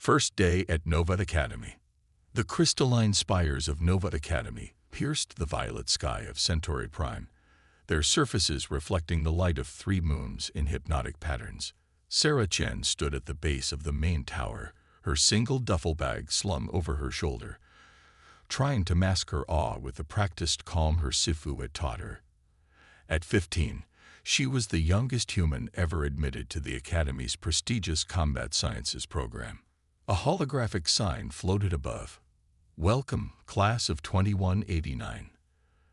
First day at Nova Academy. The crystalline spires of Nova Academy pierced the violet sky of Centauri Prime, their surfaces reflecting the light of 3 moons in hypnotic patterns. Sarah Chen stood at the base of the main tower, her single duffel bag slung over her shoulder, trying to mask her awe with the practiced calm her Sifu had taught her. At 15, she was the youngest human ever admitted to the Academy's prestigious combat sciences program. A holographic sign floated above. "Welcome, class of 2189.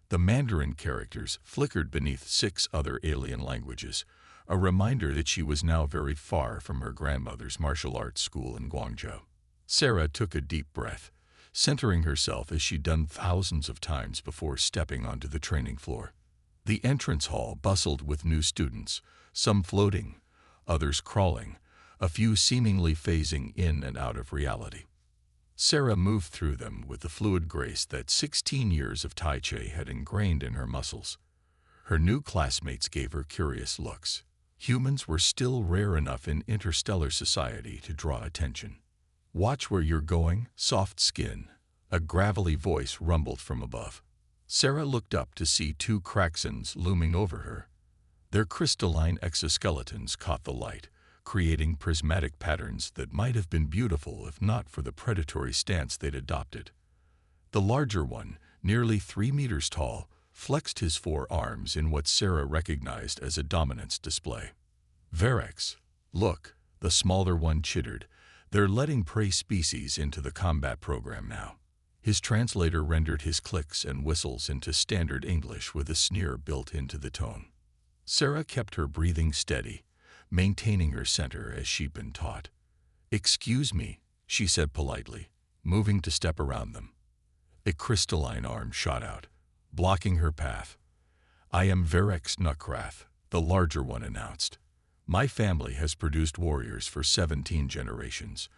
The Mandarin characters flickered beneath 6 other alien languages, a reminder that she was now very far from her grandmother's martial arts school in Guangzhou. Sarah took a deep breath, centering herself as she'd done thousands of times before stepping onto the training floor. The entrance hall bustled with new students, some floating, others crawling, a few seemingly phasing in and out of reality. Sarah moved through them with the fluid grace that 16 years of Tai Chi had ingrained in her muscles. Her new classmates gave her curious looks. Humans were still rare enough in interstellar society to draw attention. "Watch where you're going, soft skin," a gravelly voice rumbled from above. Sarah looked up to see 2 Kraxans looming over her. Their crystalline exoskeletons caught the light, creating prismatic patterns that might have been beautiful if not for the predatory stance they'd adopted. The larger one, nearly 3 meters tall, flexed his 4 arms in what Sarah recognized as a dominance display. "Verex, look," the smaller one chittered. "They're letting prey species into the combat program now." His translator rendered his clicks and whistles into standard English with a sneer built into the tone. Sarah kept her breathing steady, maintaining her center as she'd been taught. "Excuse me," she said politely, moving to step around them. A crystalline arm shot out, blocking her path. "I am Verex Nukrath," the larger one announced. "My family has produced warriors for 17 generations.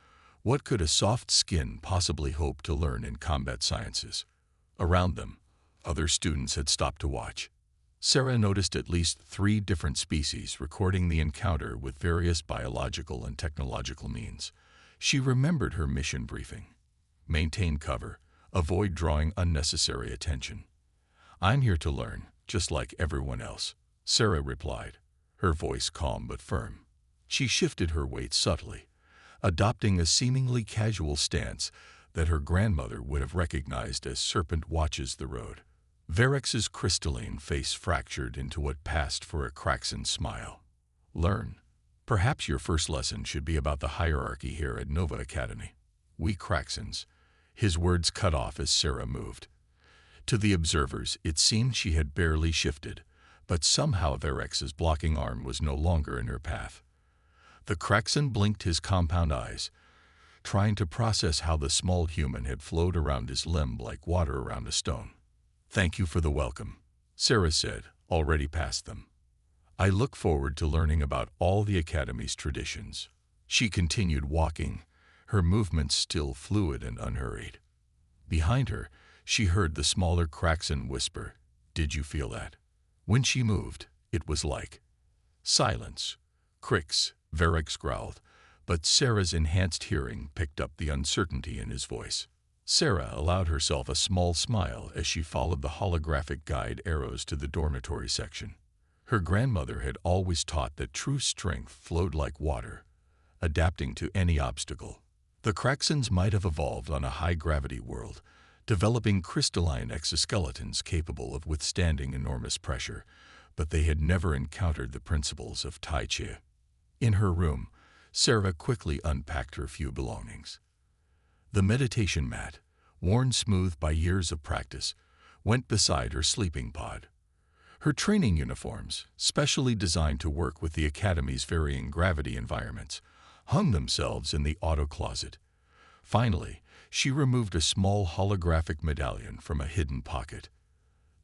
What could a soft skin possibly hope to learn in combat sciences?" Around them, other students had stopped to watch. Sarah noticed at least 3 different species recording the encounter with various biological and technological means. She remembered her mission briefing. "Maintain cover, avoid drawing unnecessary attention." "I'm here to learn, just like everyone else," Sarah replied, her voice calm but firm. She shifted her weight subtly, adopting a seemingly casual stance that her grandmother would have recognized as serpent watches the road. Verex's crystalline face fractured into what passed for a Kraxan smile. "Learn. Perhaps your first lesson should be about the hierarchy here at Nova Academy. We Kraxans." His words cut off as Sarah moved. To the observers, it seemed she had barely shifted, but somehow Verex's blocking arm was no longer in her path. The Kraxan blinked his compound eyes, trying to process how the small human had flowed around his limb like water around a stone. "Thank you for the welcome," Sarah said, already past them. "I look forward to learning about all the Academy's traditions." She continued walking, her movements still fluid and unhurried. Behind her, she heard the smaller Kraxan whisper, "Did you feel that?" When she moved, it was like silence. "Crix," Verex growled, but Sarah's enhanced hearing picked up the uncertainty in his voice. Sarah allowed herself a small smile as she followed the holographic guide arrows to the dormitory section. Her grandmother had always taught that true strength flowed like water, adapting to any obstacle. The Kraxans might have evolved on a high-gravity world, developing crystalline exoskeletons capable of withstanding enormous pressure, but they had never encountered the principles of Tai Chi. In her room, Sarah quickly unpacked her few belongings. The meditation mat, worn smooth by years of practice, went beside her sleeping pod. Her training uniforms, specially designed to work with the Academy's varying gravity environments, hung themselves in the auto closet. Finally, she removed a small holographic medallion from a hidden pocket.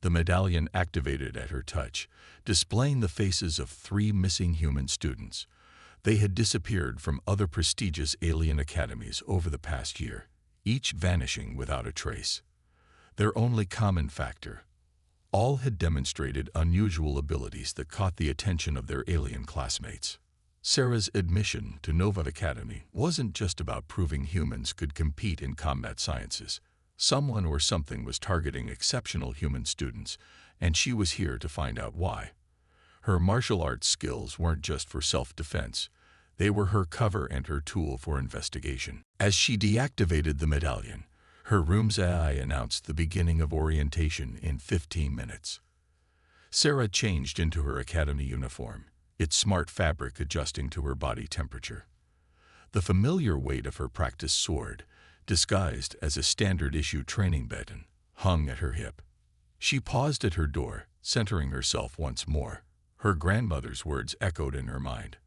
The medallion activated at her touch, displaying the faces of 3 missing human students. They had disappeared from other prestigious alien academies over the past year, each vanishing without a trace. Their only common factor: all had demonstrated unusual abilities that caught the attention of their alien classmates. Sarah's admission to Nova Academy wasn't just about proving humans could compete in combat sciences. Someone or something was targeting exceptional human students, and she was here to find out why. Her martial arts skills weren't just for self-defense. They were her cover and her tool for investigation. As she deactivated the medallion, her room's AI announced the beginning of orientation in 15 minutes. Sarah changed into her academy uniform, its smart fabric adjusting to her body temperature. The familiar weight of her practice sword, disguised as a standard-issue training baton, hung at her hip. She paused at her door, centering herself once more. Her grandmother's words echoed in her mind.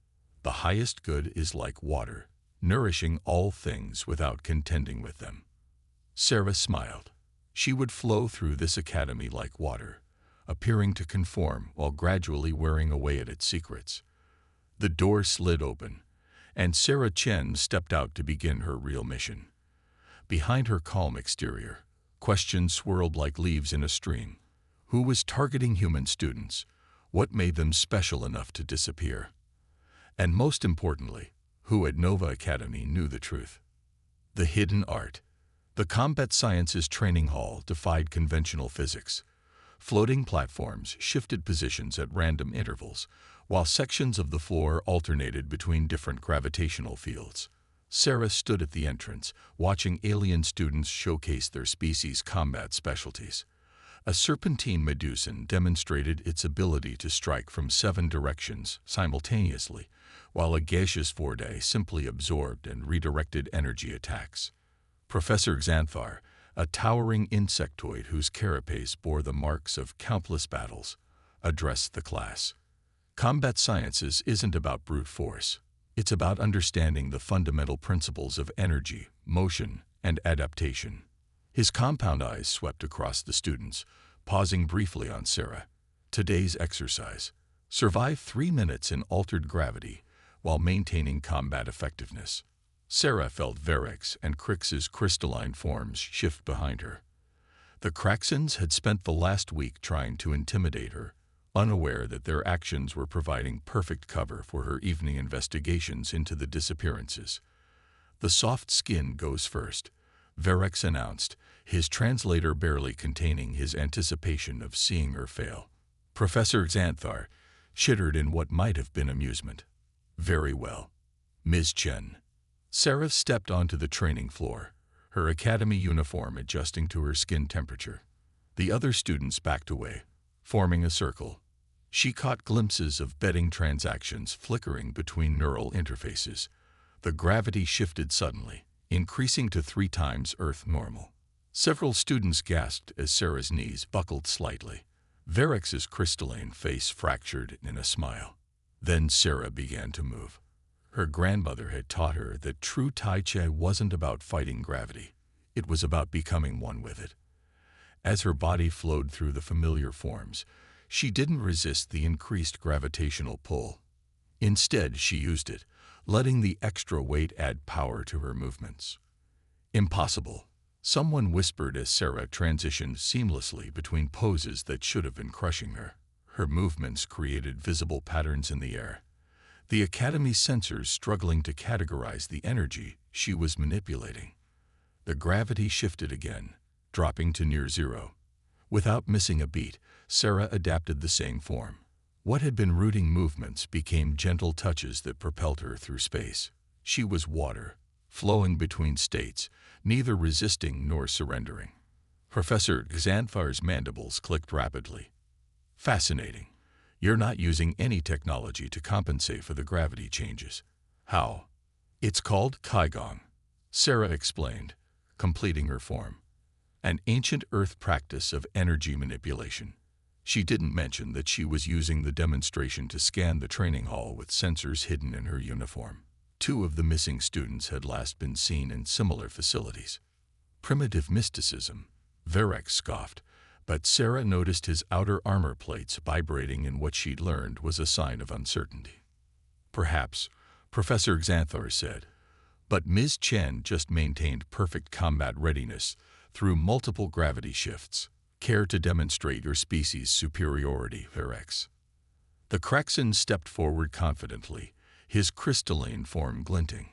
The highest good is like water, nourishing all things without contending with them. Sarah smiled. She would flow through this academy like water, appearing to conform while gradually wearing away at its secrets. The door slid open, and Sarah Chen stepped out to begin her real mission. Behind her calm exterior, questions swirled like leaves in a stream. Who was targeting human students? What made them special enough to disappear? And most importantly, who at Nova Academy knew the truth? The hidden art. The Combat Sciences Training Hall defied conventional physics. Floating platforms shifted positions at random intervals, while sections of the floor alternated between different gravitational fields. Sarah stood at the entrance, watching alien students showcase their species' combat specialties. A serpentine Medusan demonstrated its ability to strike from 7 directions simultaneously, while a gaseous Vordae simply absorbed and redirected energy attacks. Professor Xanthar, a towering insectoid whose carapace bore the marks of countless battles, addressed the class. Combat sciences isn't about brute force. It's about understanding the fundamental principles of energy, motion, and adaptation. His compound eyes swept across the students, pausing briefly on Sarah. Today's exercise. Survive 3 minutes in altered gravity while maintaining combat effectiveness. Sarah felt Verex's and Crix's crystalline forms shift behind her. The Kraxans had spent the last week trying to intimidate her, unaware that their actions were providing perfect cover for her evening investigations into the disappearances. The soft skin goes first, Verex announced, his translator barely containing his anticipation of seeing her fail. Professor Xanthar shuddered in what might have been amusement. Very well. Ms. Chen. Sarah stepped onto the training floor, her academy uniform adjusting to her skin temperature. The other students backed away, forming a circle. She caught glimpses of betting transactions flickering between neural interfaces. The gravity shifted suddenly, increasing to 3 times Earth normal. Several students gasped as Sarah's knees buckled slightly. Verex's crystalline face fractured in a smile. Then Sarah began to move. Her grandmother had taught her that true Tai Chi wasn't about fighting gravity. It was about becoming one with it. As her body flowed through the familiar forms, she didn't resist the increased gravitational pull. Instead, she used it, letting the extra weight add power to her movements. Impossible, someone whispered as Sarah transitioned seamlessly between poses that should have been crushing her. Her movements created visible patterns in the air, the Academy's sensors struggling to categorize the energy she was manipulating. The gravity shifted again, dropping to near zero. Without missing a beat, Sarah adapted the same form. What had been rooting movements became gentle touches that propelled her through space. She was water, flowing between states, neither resisting nor surrendering. Professor Xanthar's mandibles clicked rapidly. Fascinating. You're not using any technology to compensate for the gravity changes. How? It's called Kaigong, Sarah explained, completing her form. An ancient Earth practice of energy manipulation. She didn't mention that she was using the demonstration to scan the training hall with sensors hidden in her uniform. 2 of the missing students had last been seen in similar facilities. Primitive mysticism, Verex scoffed, but Sarah noticed his outer armor plates vibrating in what she'd learned was a sign of uncertainty. Perhaps, Professor Xanthar said, but Ms. Chen just maintained perfect combat readiness through multiple gravity shifts. Care to demonstrate your species' superiority, Verex? The Kraxan stepped forward confidently, his crystalline form glinting.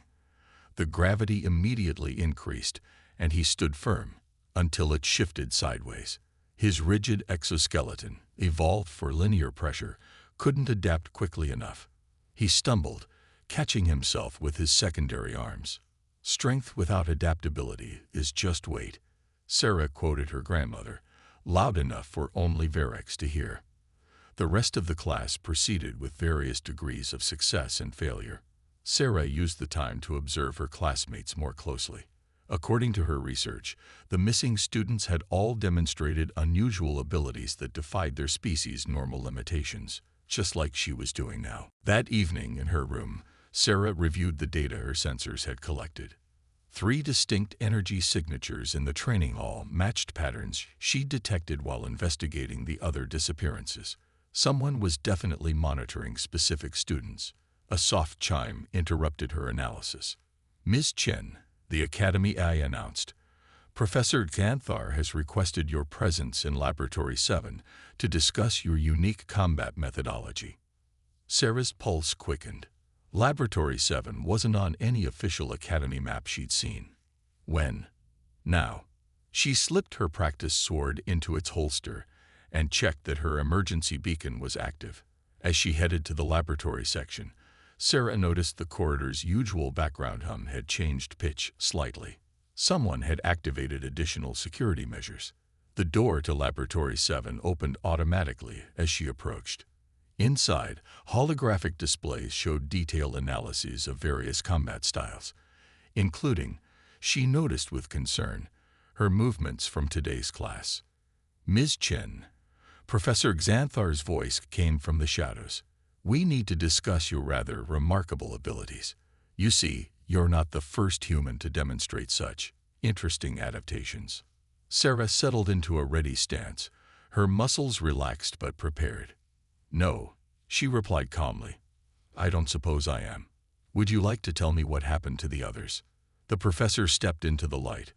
The gravity immediately increased, and he stood firm until it shifted sideways. His rigid exoskeleton, evolved for linear pressure, couldn't adapt quickly enough. He stumbled, catching himself with his secondary arms. "Strength without adaptability is just weight," Sarah quoted her grandmother, loud enough for only Varex to hear. The rest of the class proceeded with various degrees of success and failure. Sarah used the time to observe her classmates more closely. According to her research, the missing students had all demonstrated unusual abilities that defied their species' normal limitations, just like she was doing now. That evening in her room, Sarah reviewed the data her sensors had collected. 3 distinct energy signatures in the training hall matched patterns she'd detected while investigating the other disappearances. Someone was definitely monitoring specific students. A soft chime interrupted her analysis. "Ms. Chen," the Academy AI announced, "Professor Ganthar has requested your presence in Laboratory 7 to discuss your unique combat methodology." Sarah's pulse quickened. Laboratory 7 wasn't on any official Academy map she'd seen. When? Now. She slipped her practice sword into its holster and checked that her emergency beacon was active. As she headed to the laboratory section, Sarah noticed the corridor's usual background hum had changed pitch slightly. Someone had activated additional security measures. The door to Laboratory 7 opened automatically as she approached. Inside, holographic displays showed detailed analyses of various combat styles, including, she noticed with concern, her movements from today's class. "Ms. Chen," Professor Xanthar's voice came from the shadows. "We need to discuss your rather remarkable abilities. You see, you're not the first human to demonstrate such interesting adaptations." Sarah settled into a ready stance, her muscles relaxed but prepared. "No," she replied calmly. "I don't suppose I am. Would you like to tell me what happened to the others?" The professor stepped into the light,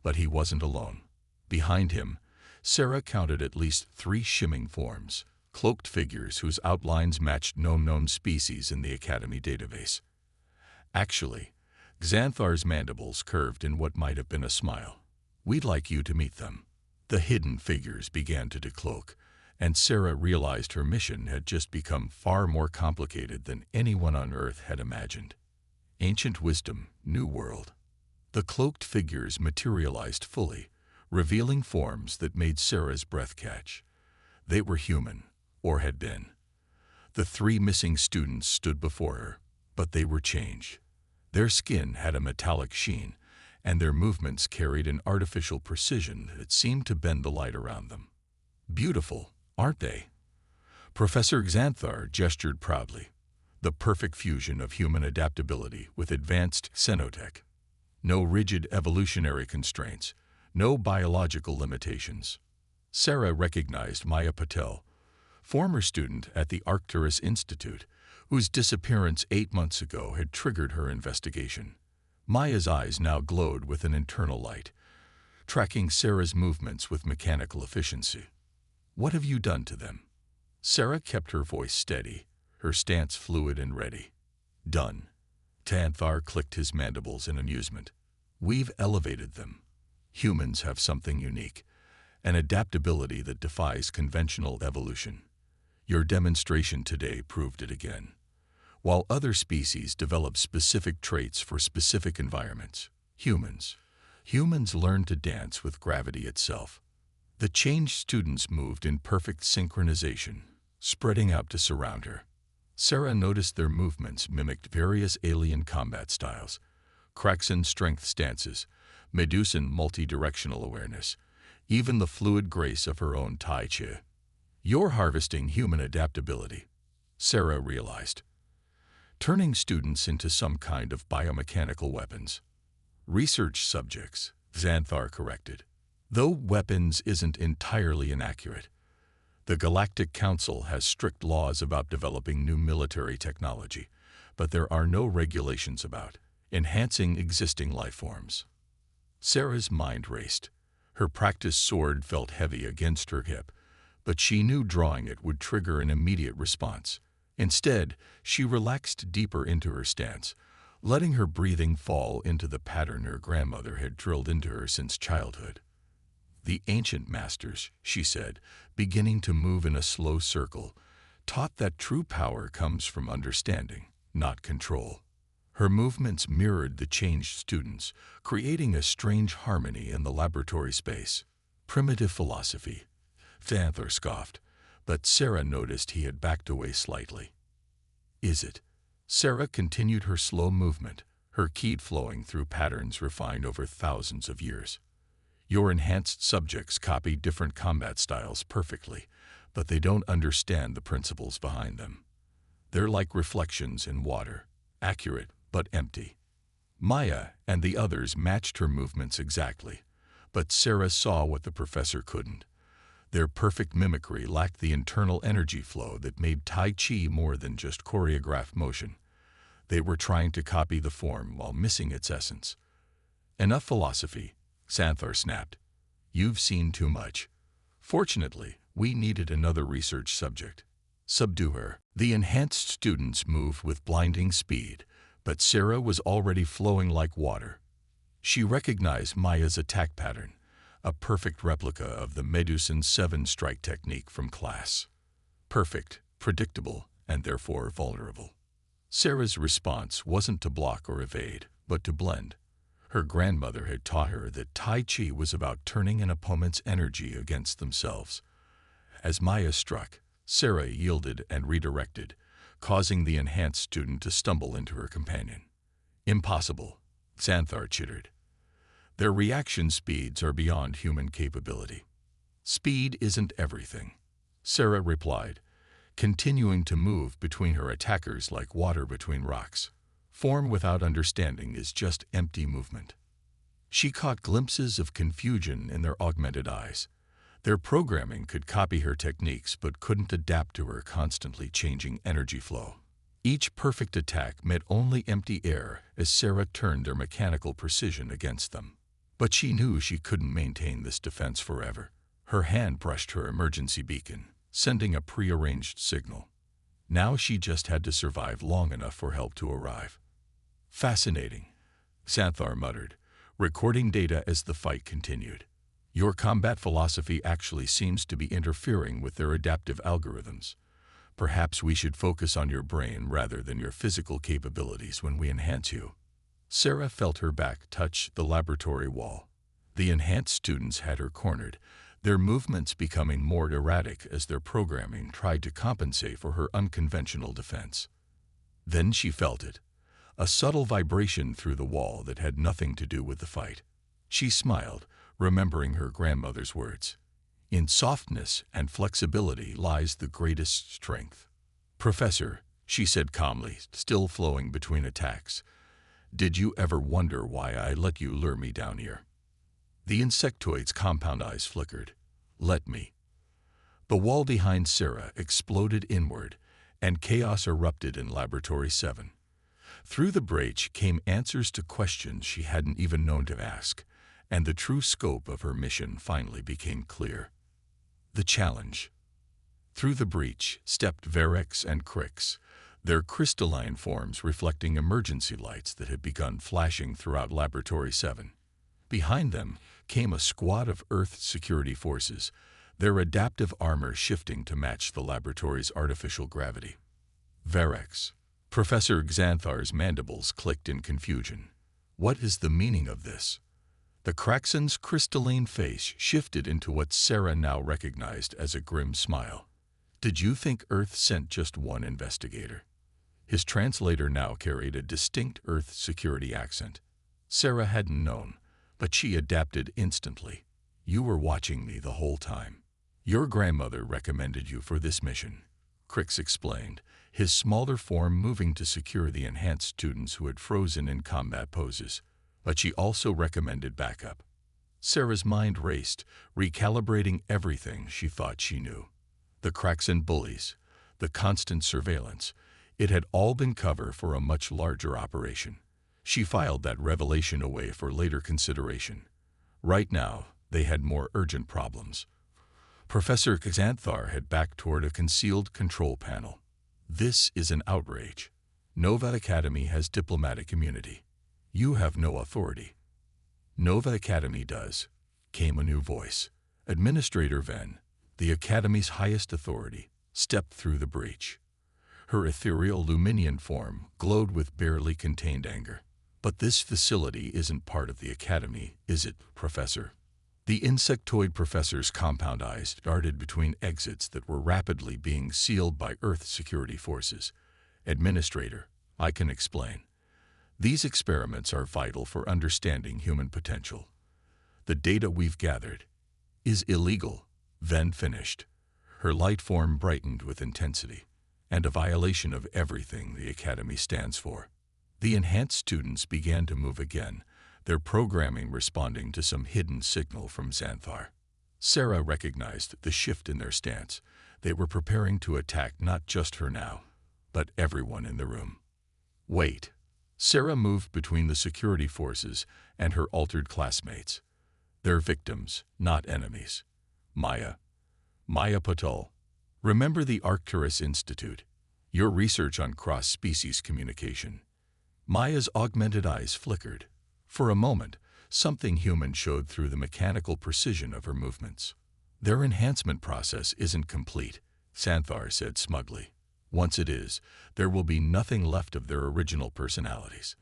but he wasn't alone. Behind him, Sarah counted at least 3 shimming forms, cloaked figures whose outlines matched no known species in the Academy database. Actually, Xanthar's mandibles curved in what might have been a smile. "We'd like you to meet them." The hidden figures began to decloak, and Sarah realized her mission had just become far more complicated than anyone on Earth had imagined. Ancient wisdom, new world. The cloaked figures materialized fully, revealing forms that made Sarah's breath catch. They were human, or had been. The 3 missing students stood before her, but they were changed. Their skin had a metallic sheen, and their movements carried an artificial precision that seemed to bend the light around them. "Beautiful, aren't they?" Professor Xanthar gestured proudly. The perfect fusion of human adaptability with advanced xenotech. No rigid evolutionary constraints, no biological limitations. Sarah recognized Maya Patel, former student at the Arcturus Institute, whose disappearance 8 months ago had triggered her investigation. Maya's eyes now glowed with an internal light, tracking Sarah's movements with mechanical efficiency. "What have you done to them?" Sarah kept her voice steady, her stance fluid and ready. "Done." Tanthar clicked his mandibles in amusement. "We've elevated them. Humans have something unique, an adaptability that defies conventional evolution. Your demonstration today proved it again. While other species develop specific traits for specific environments, humans learn to dance with gravity itself." The changed students moved in perfect synchronization, spreading out to surround her. Sarah noticed their movements mimicked various alien combat styles, Kraxan strength stances, Medusan multi-directional awareness, even the fluid grace of her own Tai Chi. "You're harvesting human adaptability," Sarah realized, turning students into some kind of biomechanical weapons. "Research subjects," Xanthar corrected. Though weapons isn't entirely inaccurate. The Galactic Council has strict laws about developing new military technology, but there are no regulations about enhancing existing life forms. Sarah's mind raced. Her practiced sword felt heavy against her hip, but she knew drawing it would trigger an immediate response. Instead, she relaxed deeper into her stance, letting her breathing fall into the pattern her grandmother had drilled into her since childhood. The ancient masters, she said, beginning to move in a slow circle, taught that true power comes from understanding, not control. Her movements mirrored the changed students, creating a strange harmony in the laboratory space. Primitive philosophy, Xanthar scoffed, but Sarah noticed he had backed away slightly. Is it? Sarah continued her slow movement, her ki flowing through patterns refined over thousands of years. Your enhanced subjects copy different combat styles perfectly, but they don't understand the principles behind them. They're like reflections in water, accurate but empty. Maya and the others matched her movements exactly, but Sarah saw what the professor couldn't. Their perfect mimicry lacked the internal energy flow that made Tai Chi more than just choreographed motion. They were trying to copy the form while missing its essence. Enough philosophy, Xanthar snapped. You've seen too much. Fortunately, we needed another research subject. Subdue her. The enhanced students moved with blinding speed, but Sarah was already flowing like water. She recognized Maya's attack pattern, a perfect replica of the Medusan 7-strike technique from class. Perfect, predictable, and therefore vulnerable. Sarah's response wasn't to block or evade, but to blend. Her grandmother had taught her that Tai Chi was about turning an opponent's energy against themselves. As Maya struck, Sarah yielded and redirected, causing the enhanced student to stumble into her companion. Impossible, Xanthar chittered. Their reaction speeds are beyond human capability. Speed isn't everything, Sarah replied, continuing to move between her attackers like water between rocks. Form without understanding is just empty movement. She caught glimpses of confusion in their augmented eyes. Their programming could copy her techniques but couldn't adapt to her constantly changing energy flow. Each perfect attack met only empty air as Sarah turned their mechanical precision against them. But she knew she couldn't maintain this defense forever. Her hand brushed her emergency beacon, sending a prearranged signal. Now she just had to survive long enough for help to arrive. Fascinating, Xanthar muttered, recording data as the fight continued. Your combat philosophy actually seems to be interfering with their adaptive algorithms. Perhaps we should focus on your brain rather than your physical capabilities when we enhance you. Sarah felt her back touch the laboratory wall. The enhanced students had her cornered, their movements becoming more erratic as their programming tried to compensate for her unconventional defense. Then she felt it. A subtle vibration through the wall that had nothing to do with the fight. She smiled, remembering her grandmother's words. In softness and flexibility lies the greatest strength. Professor, she said calmly, still flowing between attacks, did you ever wonder why I let you lure me down here? The insectoid's compound eyes flickered. Let me. The wall behind Sarah exploded inward, and chaos erupted in Laboratory 7. Through the breach came answers to questions she hadn't even known to ask, and the true scope of her mission finally became clear. The challenge. Through the breach stepped Verex and Crix, their crystalline forms reflecting emergency lights that had begun flashing throughout Laboratory 7. Behind them came a squad of Earth security forces, their adaptive armor shifting to match the laboratory's artificial gravity. Verex. Professor Xanthar's mandibles clicked in confusion. What is the meaning of this? The Kraxen's crystalline face shifted into what Sarah now recognized as a grim smile. Did you think Earth sent just one investigator? His translator now carried a distinct Earth security accent. Sarah hadn't known, but she adapted instantly. You were watching me the whole time. Your grandmother recommended you for this mission, Crix explained, his smaller form moving to secure the enhanced students who had frozen in combat poses. But she also recommended backup. Sarah's mind raced, recalibrating everything she thought she knew. The Kraxen bullies, the constant surveillance, it had all been cover for a much larger operation. She filed that revelation away for later consideration. Right now, they had more urgent problems. Professor Xanthar had backed toward a concealed control panel. This is an outrage. Nova Academy has diplomatic immunity. You have no authority. Nova Academy does, came a new voice. Administrator Ven, the Academy's highest authority, stepped through the breach. Her ethereal Luminian form glowed with barely contained anger. But this facility isn't part of the Academy, is it, Professor? The insectoid professor's compound eyes darted between exits that were rapidly being sealed by Earth security forces. Administrator, I can explain. These experiments are vital for understanding human potential. The data we've gathered is illegal, Ven finished. Her light form brightened with intensity, and a violation of everything the Academy stands for. The enhanced students began to move again, their programming responding to some hidden signal from Xanthar. Sarah recognized the shift in their stance. They were preparing to attack not just her now, but everyone in the room. Wait. Sarah moved between the security forces and her altered classmates. They're victims, not enemies. Maya Patel. Remember the Arcturus Institute? Your research on cross-species communication. Maya's augmented eyes flickered. For a moment, something human showed through the mechanical precision of her movements. Their enhancement process isn't complete, Xanthar said smugly. Once it is, there will be nothing left of their original personalities.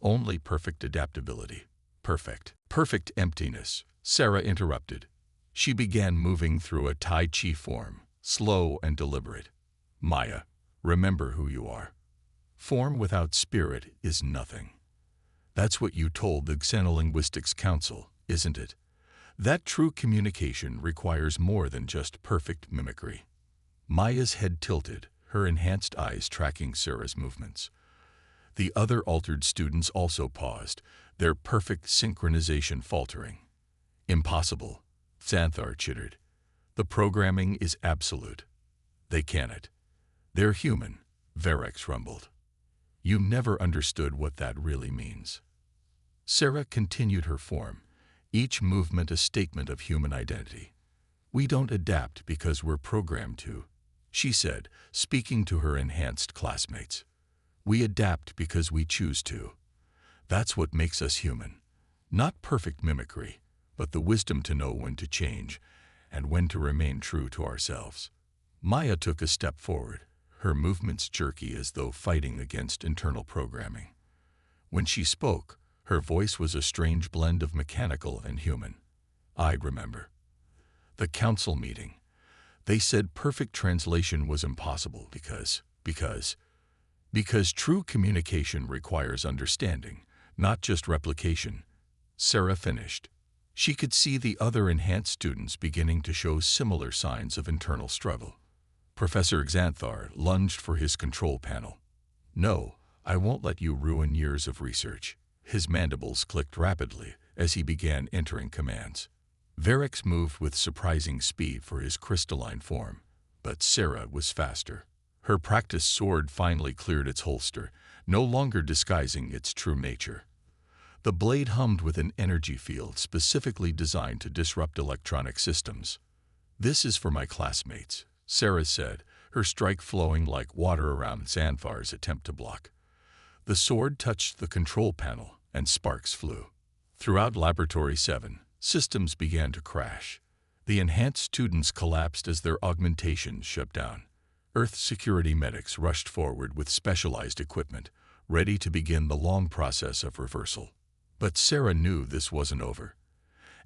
Only perfect adaptability. Perfect emptiness, Sarah interrupted. She began moving through a Tai Chi form, slow and deliberate. Maya, remember who you are. Form without spirit is nothing. That's what you told the Xenolinguistics Council, isn't it? That true communication requires more than just perfect mimicry. Maya's head tilted, her enhanced eyes tracking Sarah's movements. The other altered students also paused, their perfect synchronization faltering. Impossible, Xanthar chittered. The programming is absolute. They can't. They're human, Verex rumbled. You never understood what that really means. Sarah continued her form, each movement a statement of human identity. We don't adapt because we're programmed to, she said, speaking to her enhanced classmates. We adapt because we choose to. That's what makes us human. Not perfect mimicry, but the wisdom to know when to change and when to remain true to ourselves. Maya took a step forward, her movements jerky as though fighting against internal programming. When she spoke, her voice was a strange blend of mechanical and human. I remember. The council meeting. They said perfect translation was impossible because true communication requires understanding, not just replication. Sarah finished. She could see the other enhanced students beginning to show similar signs of internal struggle. Professor Xanthar lunged for his control panel. No, I won't let you ruin years of research. His mandibles clicked rapidly as he began entering commands. Verex moved with surprising speed for his crystalline form, but Sarah was faster. Her practiced sword finally cleared its holster, no longer disguising its true nature. The blade hummed with an energy field specifically designed to disrupt electronic systems. This is for my classmates, Sarah said, her strike flowing like water around Xanthar's attempt to block. The sword touched the control panel, and sparks flew. Throughout Laboratory 7, systems began to crash. The enhanced students collapsed as their augmentations shut down. Earth security medics rushed forward with specialized equipment, ready to begin the long process of reversal. But Sarah knew this wasn't over.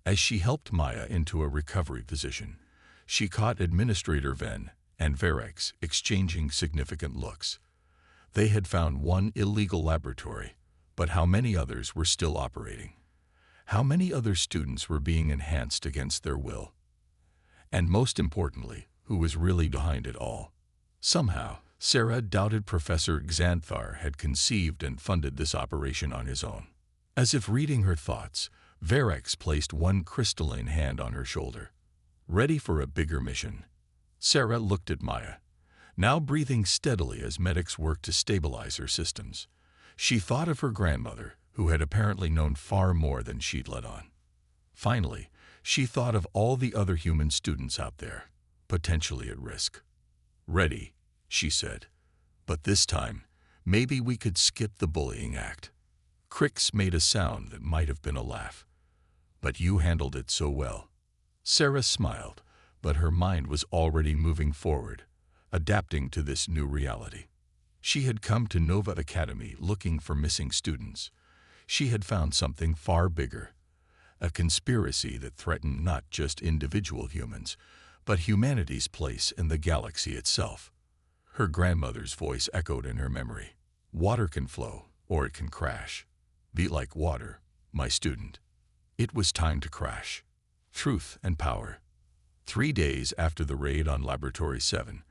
As she helped Maya into a recovery position, she caught Administrator Ven and Verex exchanging significant looks. They had found one illegal laboratory, but how many others were still operating? How many other students were being enhanced against their will? And most importantly, who was really behind it all? Somehow, Sarah doubted Professor Xanthar had conceived and funded this operation on his own. As if reading her thoughts, Verex placed one crystalline hand on her shoulder. Ready for a bigger mission? Sarah looked at Maya, now breathing steadily as medics worked to stabilize her systems. She thought of her grandmother, who had apparently known far more than she'd let on. Finally, she thought of all the other human students out there, potentially at risk. Ready, she said. But this time, maybe we could skip the bullying act. Crix made a sound that might have been a laugh. But you handled it so well. Sarah smiled, but her mind was already moving forward, adapting to this new reality. She had come to Nova Academy looking for missing students. She had found something far bigger, a conspiracy that threatened not just individual humans, but humanity's place in the galaxy itself. Her grandmother's voice echoed in her memory. Water can flow, or it can crash. Be like water, my student. It was time to crash. Truth and power. 3 days after the raid on Laboratory 7,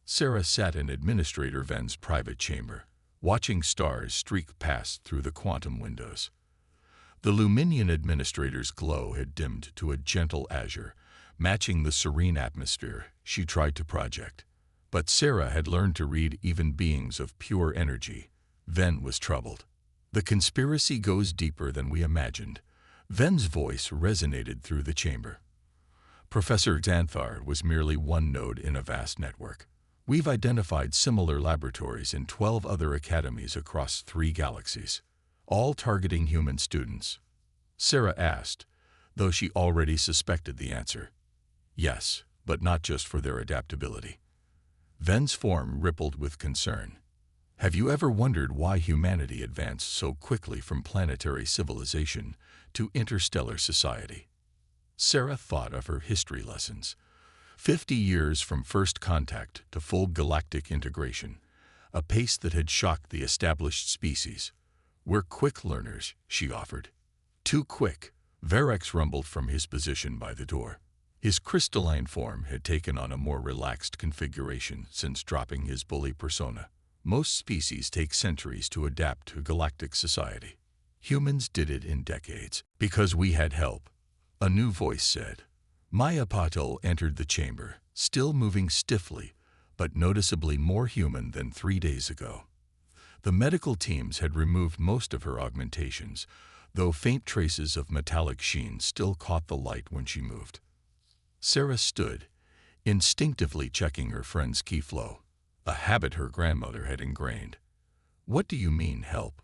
Sarah sat in Administrator Ven's private chamber, watching stars streak past through the quantum windows. The Luminian administrator's glow had dimmed to a gentle azure, matching the serene atmosphere she tried to project. But Sarah had learned to read even beings of pure energy. Ven was troubled. The conspiracy goes deeper than we imagined. Ven's voice resonated through the chamber. Professor Xanthar was merely one node in a vast network. We've identified similar laboratories in 12 other academies across 3 galaxies, all targeting human students. Sarah asked, though she already suspected the answer. Yes, but not just for their adaptability. Ven's form rippled with concern. Have you ever wondered why humanity advanced so quickly from planetary civilization to interstellar society? Sarah thought of her history lessons. 50 years from first contact to full galactic integration, a pace that had shocked the established species. We're quick learners, she offered. Too quick, Varex rumbled from his position by the door. His crystalline form had taken on a more relaxed configuration since dropping his bully persona. Most species take centuries to adapt to galactic society. Humans did it in decades, because we had help, a new voice said. Maya Patel entered the chamber, still moving stiffly, but noticeably more human than 3 days ago. The medical teams had removed most of her augmentations, though faint traces of metallic sheen still caught the light when she moved. Sarah stood, instinctively checking her friend's key flow, a habit her grandmother had ingrained. What do you mean, help?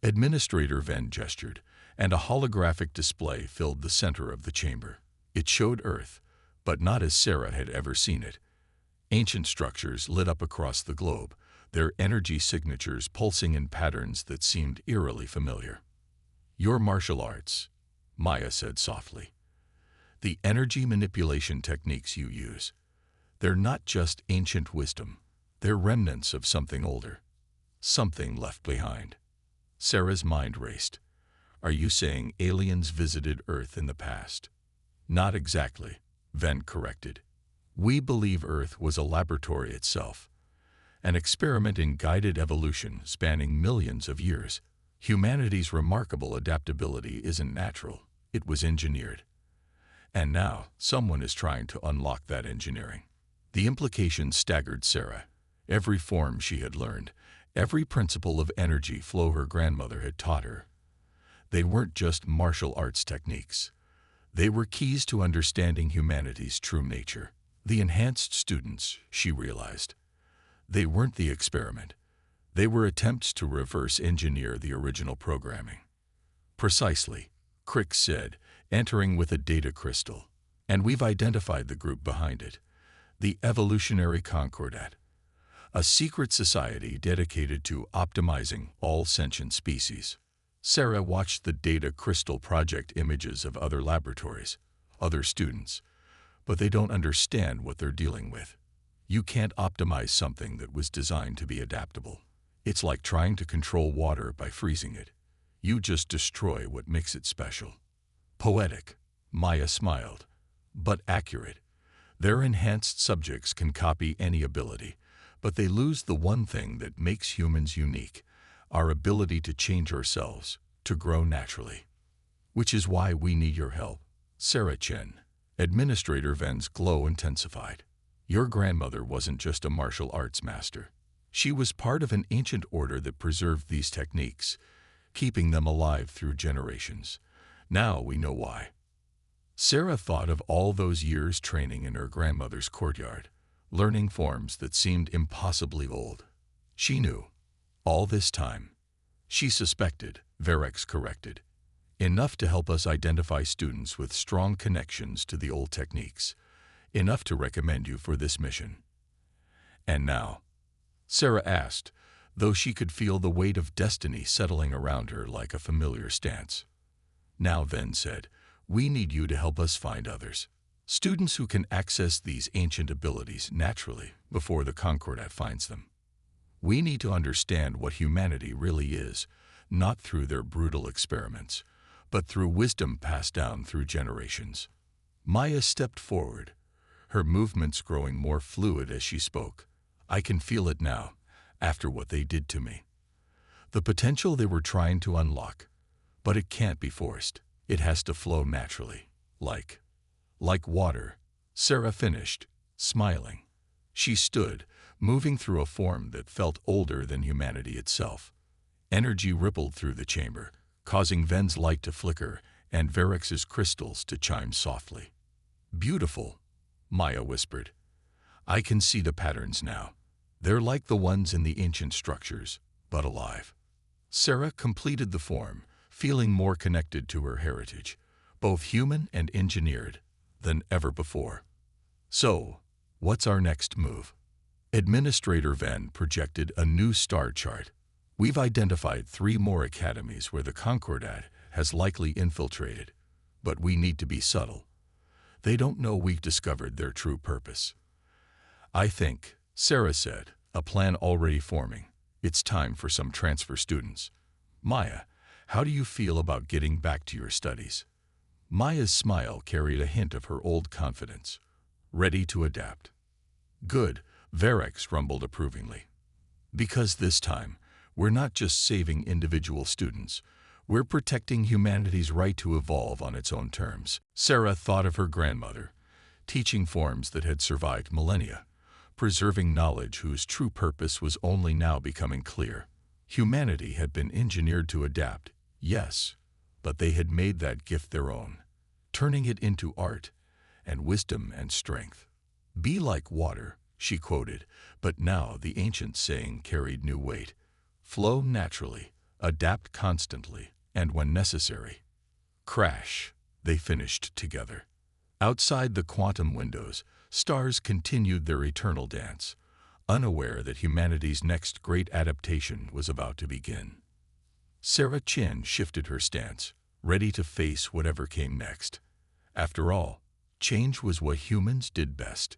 Administrator Ven gestured, and a holographic display filled the center of the chamber. It showed Earth, but not as Sarah had ever seen it. Ancient structures lit up across the globe, their energy signatures pulsing in patterns that seemed eerily familiar. Your martial arts, Maya said softly. The energy manipulation techniques you use, they're not just ancient wisdom, they're remnants of something older, something left behind. Sarah's mind raced. Are you saying aliens visited Earth in the past? Not exactly, Ven corrected. We believe Earth was a laboratory itself, an experiment in guided evolution spanning millions of years. Humanity's remarkable adaptability isn't natural, it was engineered. And now, someone is trying to unlock that engineering. The implication staggered Sarah. Every form she had learned, every principle of energy flow her grandmother had taught her. They weren't just martial arts techniques. They were keys to understanding humanity's true nature. The enhanced students, she realized. They weren't the experiment. They were attempts to reverse engineer the original programming. Precisely, Crix said, entering with a data crystal. And we've identified the group behind it. The Evolutionary Concordat. A secret society dedicated to optimizing all sentient species. Sarah watched the data crystal project images of other laboratories, other students, but they don't understand what they're dealing with. You can't optimize something that was designed to be adaptable. It's like trying to control water by freezing it. You just destroy what makes it special. Poetic, Maya smiled, but accurate. Their enhanced subjects can copy any ability, but they lose the one thing that makes humans unique, our ability to change ourselves, to grow naturally. Which is why we need your help. Sarah Chen, Administrator Ven's glow intensified. Your grandmother wasn't just a martial arts master. She was part of an ancient order that preserved these techniques, keeping them alive through generations. Now we know why. Sarah thought of all those years training in her grandmother's courtyard, learning forms that seemed impossibly old. She knew. All this time. She suspected, Varex corrected. Enough to help us identify students with strong connections to the old techniques. Enough to recommend you for this mission. And now? Sarah asked, though she could feel the weight of destiny settling around her like a familiar stance. Now Ven said, we need you to help us find others. Students who can access these ancient abilities naturally before the Concordat finds them. We need to understand what humanity really is, not through their brutal experiments, but through wisdom passed down through generations. Maya stepped forward, her movements growing more fluid as she spoke. I can feel it now, after what they did to me. The potential they were trying to unlock. But it can't be forced. It has to flow naturally. Like water. Sarah finished, smiling. She stood, moving through a form that felt older than humanity itself. Energy rippled through the chamber, causing Ven's light to flicker and Varex's crystals to chime softly. Beautiful, Maya whispered. I can see the patterns now. They're like the ones in the ancient structures, but alive. Sarah completed the form, feeling more connected to her heritage, both human and engineered, than ever before. So, what's our next move? Administrator Ven projected a new star chart. We've identified 3 more academies where the Concordat has likely infiltrated, but we need to be subtle. They don't know we've discovered their true purpose. I think, Sarah said, a plan already forming. It's time for some transfer students. Maya, how do you feel about getting back to your studies? Maya's smile carried a hint of her old confidence. Ready to adapt. Good, Varex rumbled approvingly. Because this time, we're not just saving individual students, we're protecting humanity's right to evolve on its own terms. Sarah thought of her grandmother, teaching forms that had survived millennia, preserving knowledge whose true purpose was only now becoming clear. Humanity had been engineered to adapt, yes, but they had made that gift their own, turning it into art and wisdom and strength. Be like water, she quoted, but now the ancient saying carried new weight. Flow naturally, adapt constantly, and when necessary. Crash, they finished together. Outside the quantum windows, stars continued their eternal dance, unaware that humanity's next great adaptation was about to begin. Sarah Chin shifted her stance, ready to face whatever came next. After all, change was what humans did best.